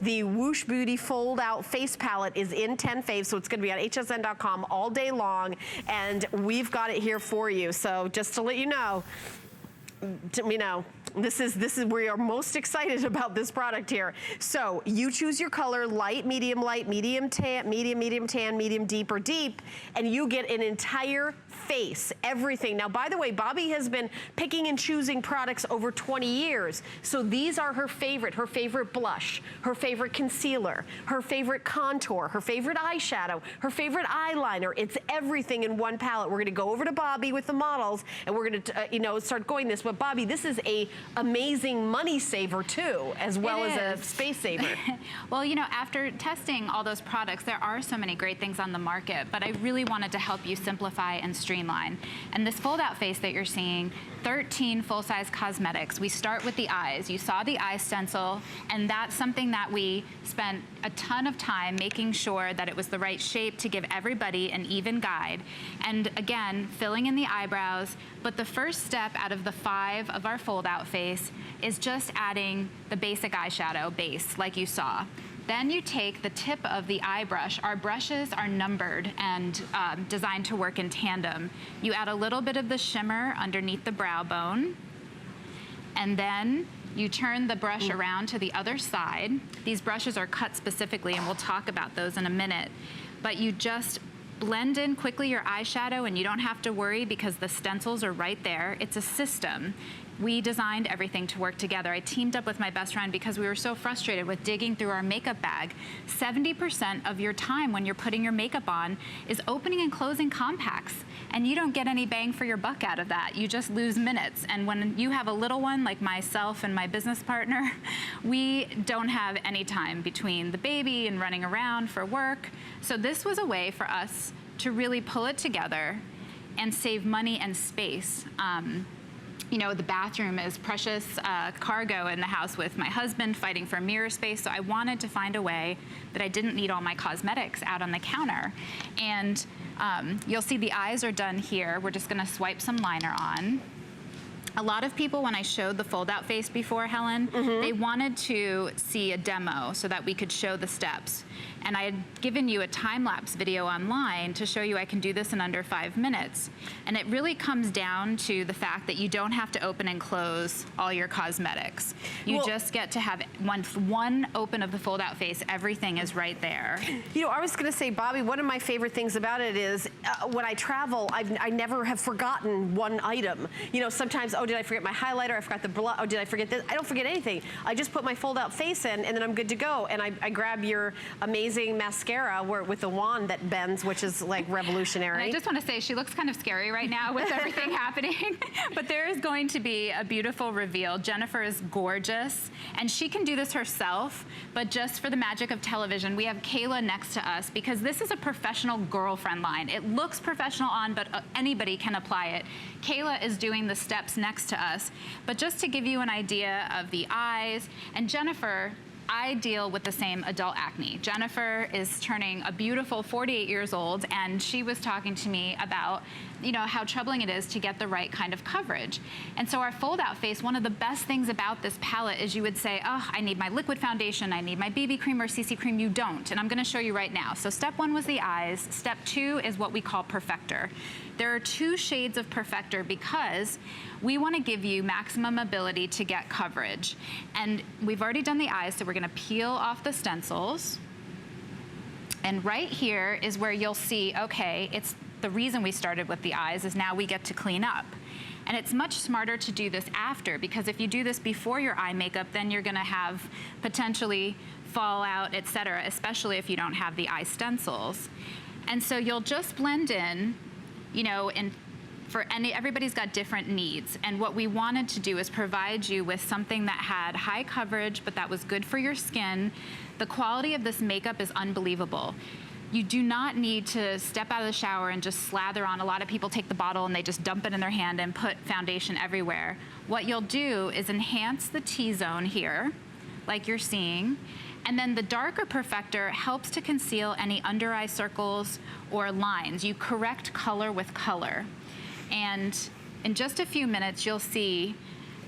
The Woosh Beauty Fold Out Face Palette is in 10 faves, so it's gonna be on hsn.com all day long, and we've got it here for you. So just to let you know, this is we are most excited about this product here. So you choose your color, light, medium, tan, medium tan, medium deep, or deep, and you get an entire face, everything. Now, by the way, Bobbi has been picking and choosing products over 20 years. So these are her favorite blush, her favorite concealer, her favorite contour, her favorite eyeshadow, her favorite eyeliner. It's everything in one palette. We're gonna go over to Bobbi with the models, and we're gonna, start going this. But Bobbi, this is a amazing money saver too, as well as a space saver. Well, after testing all those products, there are so many great things on the market, but I really wanted to help you simplify and streamline. And this fold-out face that you're seeing, 13 full-size cosmetics. We start with the eyes. You saw the eye stencil, and that's something that we spent a ton of time making sure that it was the right shape to give everybody an even guide. And again, filling in the eyebrows, but the first step out of the 5 of our fold-out face is just adding the basic eyeshadow base, like you saw. Then you take the tip of the eye brush. Our brushes are numbered and designed to work in tandem. You add a little bit of the shimmer underneath the brow bone, and then you turn the brush around to the other side. These brushes are cut specifically, and we'll talk about those in a minute. But you just blend in quickly your eyeshadow, and you don't have to worry because the stencils are right there. It's a system. We designed everything to work together. I teamed up with my best friend because we were so frustrated with digging through our makeup bag. 70% of your time when you're putting your makeup on is opening and closing compacts, and you don't get any bang for your buck out of that. You just lose minutes. And when you have a little one like myself and my business partner, we don't have any time between the baby and running around for work. So this was a way for us to really pull it together and save money and space. The bathroom is precious cargo in the house with my husband fighting for mirror space, so I wanted to find a way that I didn't need all my cosmetics out on the counter. And you'll see the eyes are done here. We're just gonna swipe some liner on. A lot of people, when I showed the fold-out face before, Helen, they wanted to see a demo so that we could show the steps. And I had given you a time-lapse video online to show you I can do this in under 5 minutes. And it really comes down to the fact that you don't have to open and close all your cosmetics. You just get to have one open of the fold-out face. Everything is right there. I was gonna say, Bobbi, one of my favorite things about it is when I travel, I never have forgotten one item. Sometimes, oh, did I forget my highlighter? I forgot the blush. Oh, did I forget this? I don't forget anything. I just put my fold-out face in, and then I'm good to go. And I grab your amazing mascara with the wand that bends, which is like revolutionary. And I just want to say, she looks kind of scary right now with everything happening, but there is going to be a beautiful reveal. Jennifer is gorgeous, and she can do this herself, but just for the magic of television, we have Kayla next to us because this is a professional girlfriend line. It looks professional on, but anybody can apply it. Kayla is doing the steps next to us, but just to give you an idea of the eyes, and Jennifer, I deal with the same adult acne. Jennifer is turning a beautiful 48 years old, and she was talking to me about how troubling it is to get the right kind of coverage. And so our fold-out face, one of the best things about this palette is you would say, oh, I need my liquid foundation, I need my BB cream or CC cream. You don't, and I'm gonna show you right now. So step 1 was the eyes. Step 2 is what we call Perfector. There are 2 shades of Perfector because we want to give you maximum ability to get coverage. And we've already done the eyes, so we're gonna peel off the stencils. And right here is where you'll see, okay, it's the reason we started with the eyes is now we get to clean up. And it's much smarter to do this after, because if you do this before your eye makeup, then you're gonna have potentially fallout, etc., especially if you don't have the eye stencils. And so you'll just blend in, and everybody's got different needs. And what we wanted to do is provide you with something that had high coverage, but that was good for your skin. The quality of this makeup is unbelievable. You do not need to step out of the shower and just slather on. A lot of people take the bottle and they just dump it in their hand and put foundation everywhere. What you'll do is enhance the T-zone here, like you're seeing, and then the darker Perfector helps to conceal any under eye circles or lines. You correct color with color. And in just a few minutes, you'll see,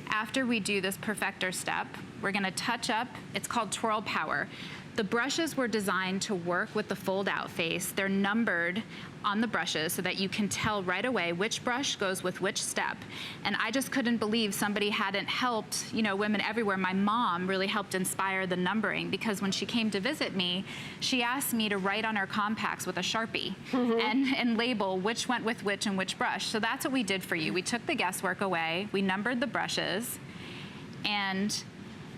after we do this Perfector step, we're gonna touch up, it's called Twirl Power. The brushes were designed to work with the fold-out face. They're numbered on the brushes so that you can tell right away which brush goes with which step. And I just couldn't believe somebody hadn't helped, you know, women everywhere. My mom really helped inspire the numbering, because when she came to visit me, she asked me to write on her compacts with a Sharpie and label which went with which and which brush. So that's what we did for you. We took the guesswork away, we numbered the brushes, and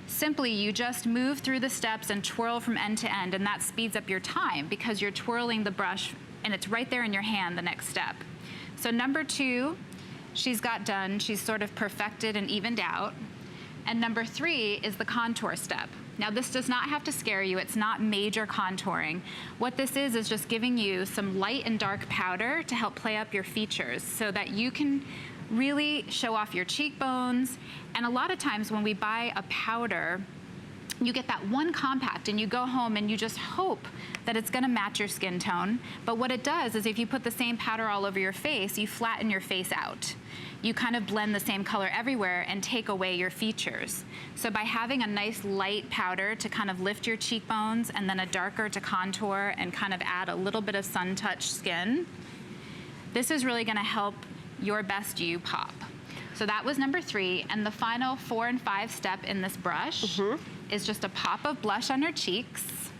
simply you just move through the steps and twirl from end to end, and that speeds up your time because you're twirling the brush and it's right there in your hand, the next step. So number 2, she's got done. She's sort of perfected and evened out. And number 3 is the contour step. Now this does not have to scare you. It's not major contouring. What this is just giving you some light and dark powder to help play up your features so that you can really show off your cheekbones. And a lot of times when we buy a powder, you get that one compact and you go home and you just hope that it's gonna match your skin tone. But what it does is if you put the same powder all over your face, you flatten your face out. You kind of blend the same color everywhere and take away your features. So by having a nice light powder to kind of lift your cheekbones and then a darker to contour and kind of add a little bit of sun-touched skin, this is really gonna help your best you pop. So that was number 3, and the final 4 and 5 step in this brush is just a pop of blush on your cheeks.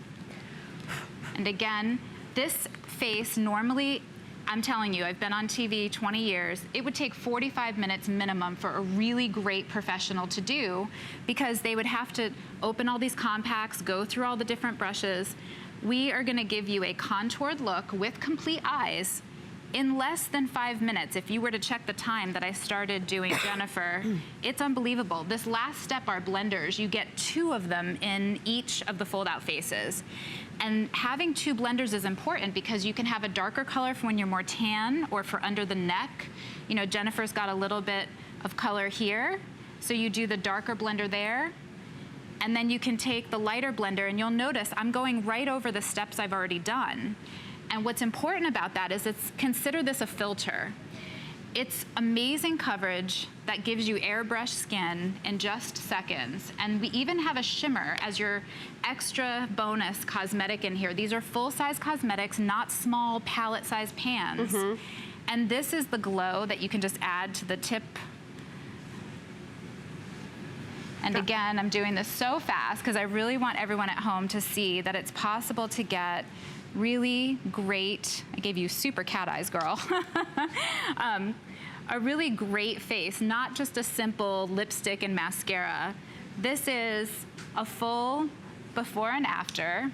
And again, this face normally, I'm telling you, I've been on TV 20 years, it would take 45 minutes minimum for a really great professional to do, because they would have to open all these compacts, go through all the different brushes. We are gonna give you a contoured look with complete eyes in less than 5 minutes. If you were to check the time that I started doing Jennifer, it's unbelievable. This last step, our blenders, you get 2 of them in each of the fold-out faces. And having 2 blenders is important because you can have a darker color for when you're more tan or for under the neck. You know, Jennifer's got a little bit of color here, so you do the darker blender there. And then you can take the lighter blender, and you'll notice I'm going right over the steps I've already done. And what's important about that is consider this a filter. It's amazing coverage that gives you airbrush skin in just seconds. And we even have a shimmer as your extra bonus cosmetic in here. These are full-size cosmetics, not small palette-sized pans. And this is the glow that you can just add to the tip. And again, I'm doing this so fast because I really want everyone at home to see that it's possible to get really great, I gave you super cat eyes, girl. A really great face, not just a simple lipstick and mascara. This is a full before and after.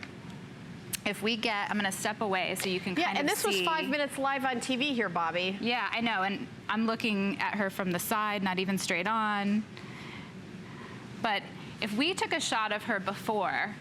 If we get, I'm gonna step away so you can kind of see. Yeah, and this was 5 minutes live on TV here, Bobby. Yeah, I know, and I'm looking at her from the side, not even straight on. But if we took a shot of her before,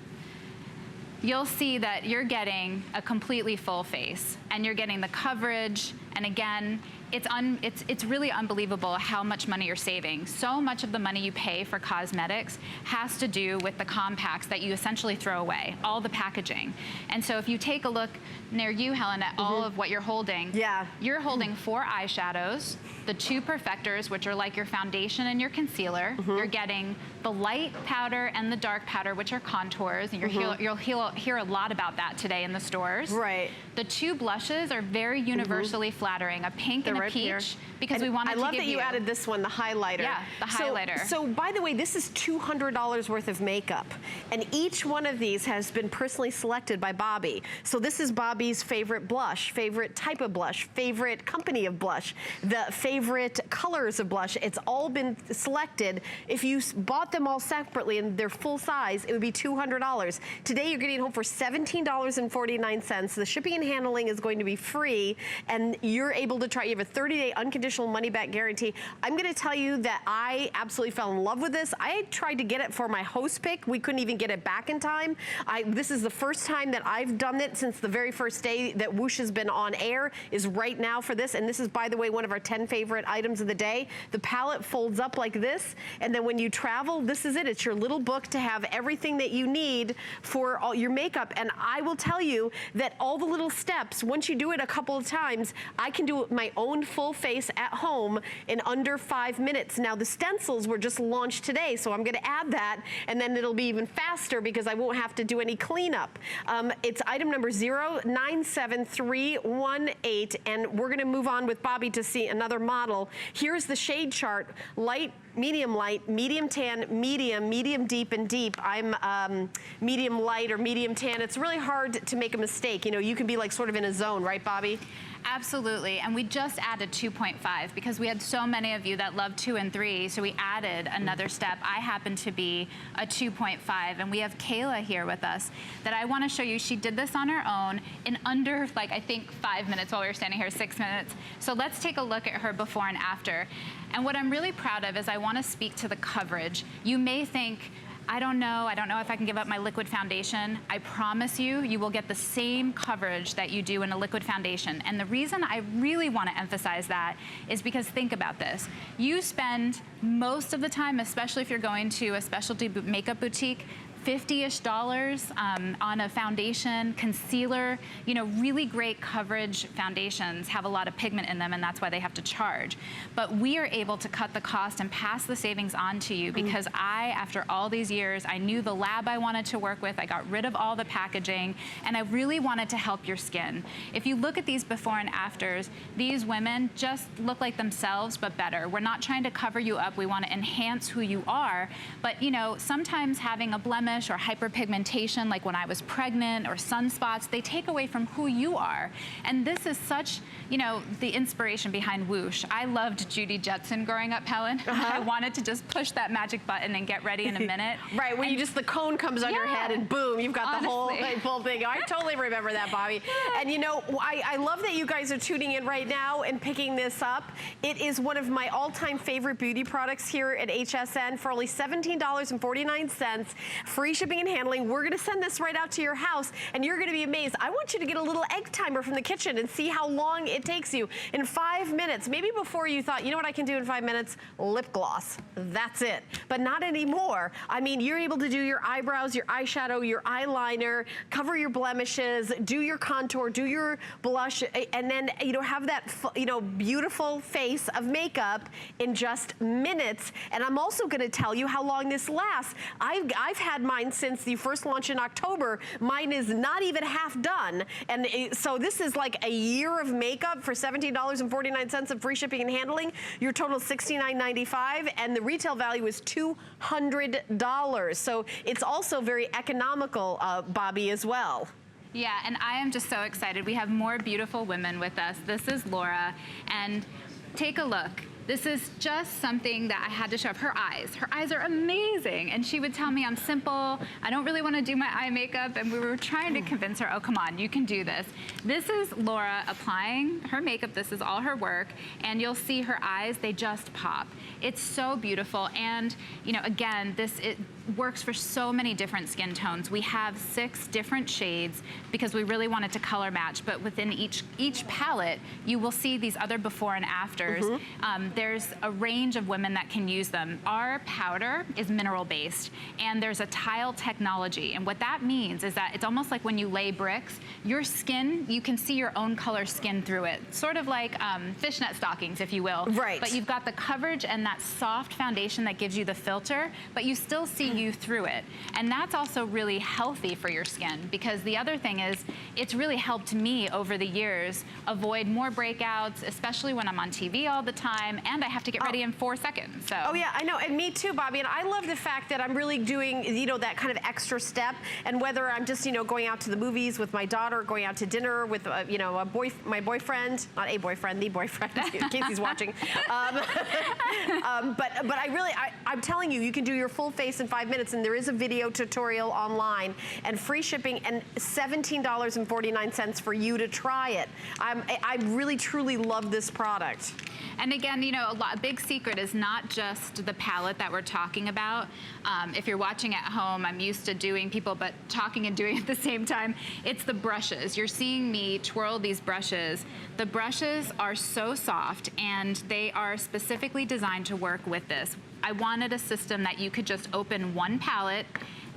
you'll see that you're getting a completely full face, and you're getting the coverage, and again, it's really unbelievable how much money you're saving. So much of the money you pay for cosmetics has to do with the compacts that you essentially throw away, all the packaging. And so if you take a look near you, Helen, at all of what you're holding, you're holding 4 eyeshadows, the 2 Perfectors, which are like your foundation and your concealer. You're getting the light powder and the dark powder, which are contours, and you'll hear a lot about that today in the stores. Right. The 2 blushes are very universally flattering, a pink and a peach, because we wanted to give you... I love that you added this one, the highlighter. Yeah, the highlighter. So by the way, this is $200 worth of makeup, and each one of these has been personally selected by Bobby. So this is Bobby's favorite blush, favorite type of blush, favorite company of blush, the favorite colors of blush. It's all been selected. If you bought them all separately and they're full size, it would be $200. Today you're getting it home for $17.49. The shipping and handling is going to be free, and you're able to try. You have a 30-day unconditional money-back guarantee. I'm going to tell you that I absolutely fell in love with this. I tried to get it for my host pick. We couldn't even get it back in time. This is the first time that I've done it since the very first day that Woosh has been on air, is right now for this. And this is, by the way, one of our 10 favorite items of the day. The palette folds up like this, and then when you travel, this is it. It's your little book to have everything that you need for all your makeup. And I will tell you that all the little steps, once you do it a couple of times, I can do my own own full face at home in under 5 minutes. Now the stencils were just launched today, so I'm gonna add that, and then it'll be even faster because I won't have to do any cleanup. It's item number 097318, and we're gonna move on with Bobby to see another model. Here's the shade chart: light, medium tan, medium deep, and deep. I'm medium light or medium tan. It's really hard to make a mistake. You know, you can be like sort of in a zone, right, Bobby? Absolutely, and we just added 2.5 because we had so many of you that love 2 and 3, so we added another step. I happen to be a 2.5, and we have Kayla here with us that I want to show you. She did this on her own in under, like, I think 5 minutes while we were standing here, 6 minutes. So let's take a look at her before and after. And what I'm really proud of is I want to speak to the coverage. You may think, I don't know if I can give up my liquid foundation. I promise you, you will get the same coverage that you do in a liquid foundation. And the reason I really want to emphasize that is because think about this. You spend most of the time, especially if you're going to a specialty makeup boutique, $50-ish on a foundation, concealer. You know, really great coverage foundations have a lot of pigment in them, and that's why they have to charge. But we are able to cut the cost and pass the savings on to you because after all these years, I knew the lab I wanted to work with. I got rid of all the packaging, and I really wanted to help your skin. If you look at these before and afters, these women just look like themselves, but better. We're not trying to cover you up. We want to enhance who you are. But, you know, sometimes having a blemish or hyperpigmentation, like when I was pregnant, or sunspots, they take away from who you are. And this is such, you know, the inspiration behind Woosh. I loved Judy Jetson growing up, Helen. I wanted to just push that magic button and get ready in a minute. Right, when you just, the cone comes on your head and boom, you've got the whole thing. I totally remember that, Bobby. And you know, I love that you guys are tuning in right now and picking this up. It is one of my all-time favorite beauty products here at HSN for only $17.49. Free shipping and handling. We're gonna send this right out to your house and you're gonna be amazed. I want you to get a little egg timer from the kitchen and see how long it takes you. In 5 minutes, maybe before you thought, you know what I can do in 5 minutes? Lip gloss, that's it. But not anymore. I mean, you're able to do your eyebrows, your eyeshadow, your eyeliner, cover your blemishes, do your contour, do your blush, and then, you know, have that, you know, beautiful face of makeup in just minutes. And I'm also gonna tell you how long this lasts. I've had mine since the first launch in October. Mine is not even half done. And so this is like a year of makeup for $17.49 of free shipping and handling. Your total is $69.95, and the retail value is $200. So it's also very economical, Bobby, as well. Yeah, and I am just so excited. We have more beautiful women with us. This is Laura, and take a look. This is just something that I had to show up. Her eyes are amazing. And she would tell me I'm simple, I don't really want to do my eye makeup, and we were trying to convince her, oh, come on, you can do this. This is Laura applying her makeup. This is all her work, and you'll see her eyes, they just pop. It's so beautiful, and you know, again, it works for so many different skin tones. We have 6 different shades because we really wanted to color match, but within each palette, you will see these other before and afters. There's a range of women that can use them. Our powder is mineral based, and there's a tile technology, and what that means is that it's almost like when you lay bricks, your skin, you can see your own color skin through it. Sort of like fishnet stockings, if you will. Right. But you've got the coverage and that soft foundation that gives you the filter, but you still see you through it. And that's also really healthy for your skin, because the other thing is, it's really helped me over the years avoid more breakouts, especially when I'm on TV all the time, and I have to get ready in 4 seconds. So. Oh yeah, I know, and me too, Bobby. And I love the fact that I'm really doing, you know, that kind of extra step. And whether I'm just, you know, going out to the movies with my daughter, going out to dinner with, you know, my boyfriend, not a boyfriend, the boyfriend, in case he's watching. But I'm telling you, you can do your full face in 5 minutes, and there is a video tutorial online, and free shipping, and $17.49 for you to try it. I really, truly love this product. And again, you know, a big secret is not just the palette that we're talking about. If you're watching at home, I'm used to doing people, but talking and doing at the same time. It's the brushes. You're seeing me twirl these brushes. The brushes are so soft, and they are specifically designed to work with this. I wanted a system that you could just open one palette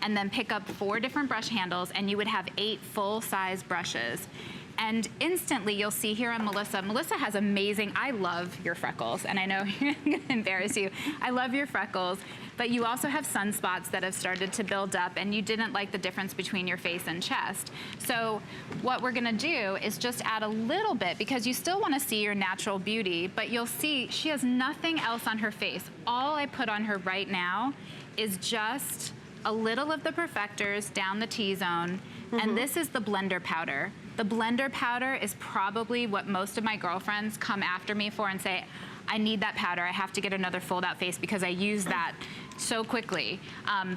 and then pick up 4 different brush handles, and you would have 8 full-size brushes. And instantly you'll see here on Melissa. Melissa has amazing, I love your freckles, and I know I'm gonna embarrass you. I love your freckles, but you also have sunspots that have started to build up, and you didn't like the difference between your face and chest. So what we're gonna do is just add a little bit, because you still wanna see your natural beauty, but you'll see she has nothing else on her face. All I put on her right now is just a little of the Perfectors down the T-zone, and this is the blender powder. The blender powder is probably what most of my girlfriends come after me for and say, I need that powder, I have to get another fold out face because I use that so quickly.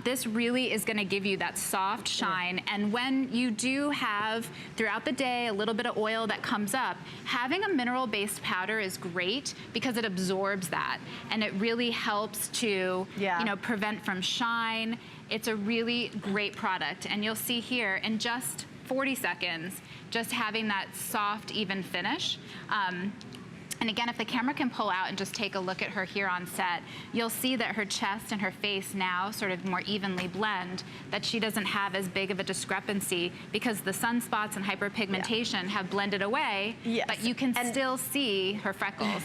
This really is gonna give you that soft shine, and when you do have, throughout the day, a little bit of oil that comes up, having a mineral-based powder is great because it absorbs that, and it really helps to you know, prevent from shine. It's a really great product, and you'll see here in just 40 seconds, just having that soft, even finish. And again, if the camera can pull out and just take a look at her here on set, you'll see that her chest and her face now sort of more evenly blend, that she doesn't have as big of a discrepancy because the sunspots and hyperpigmentation have blended away, but you can still see her freckles.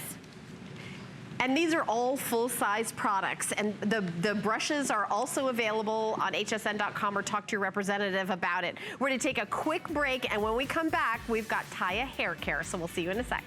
And these are all full-size products, and the brushes are also available on hsn.com, or talk to your representative about it. We're gonna take a quick break, and when we come back, we've got Taya hair care, so we'll see you in a sec.